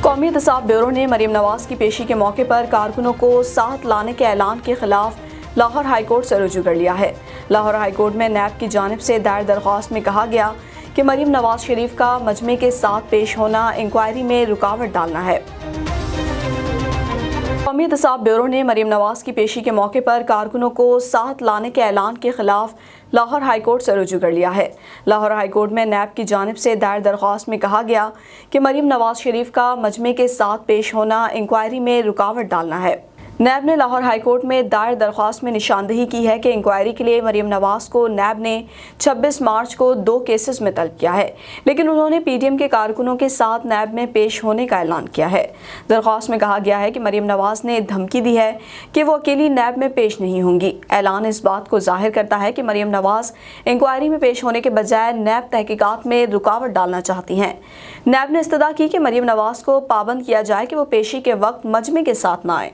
قومی احتساب بیورو نے مریم نواز کی پیشی کے موقع پر کارکنوں کو ساتھ لانے کے اعلان کے خلاف لاہور ہائی کورٹ سے رجوع کر لیا ہے۔ لاہور ہائی کورٹ میں نیب کی جانب سے دائر درخواست میں کہا گیا کہ مریم نواز شریف کا مجمع کے ساتھ پیش ہونا انکوائری میں رکاوٹ ڈالنا ہے۔ قومی احتساب بیورو نے مریم نواز کی پیشی کے موقع پر کارکنوں کو ساتھ لانے کے اعلان کے خلاف لاہور ہائی کورٹ سے رجوع کر لیا ہے۔ لاہور ہائی کورٹ میں نیب کی جانب سے دائر درخواست میں کہا گیا کہ مریم نواز شریف کا مجمع کے ساتھ پیش ہونا انکوائری میں رکاوٹ ڈالنا ہے۔ نیب نے لاہور ہائی کورٹ میں دائر درخواست میں نشاندہی کی ہے کہ انکوائری کے لیے مریم نواز کو نیب نے 26 مارچ کو 2 کیسز میں طلب کیا ہے، لیکن انہوں نے پی ڈی ایم کے کارکنوں کے ساتھ نیب میں پیش ہونے کا اعلان کیا ہے۔ درخواست میں کہا گیا ہے کہ مریم نواز نے دھمکی دی ہے کہ وہ اکیلی نیب میں پیش نہیں ہوں گی۔ اعلان اس بات کو ظاہر کرتا ہے کہ مریم نواز انکوائری میں پیش ہونے کے بجائے نیب تحقیقات میں رکاوٹ ڈالنا چاہتی ہیں۔ نیب نے استدعا کی کہ مریم نواز کو پابند کیا جائے کہ وہ پیشی کے وقت مجمع کے ساتھ نہ آئے۔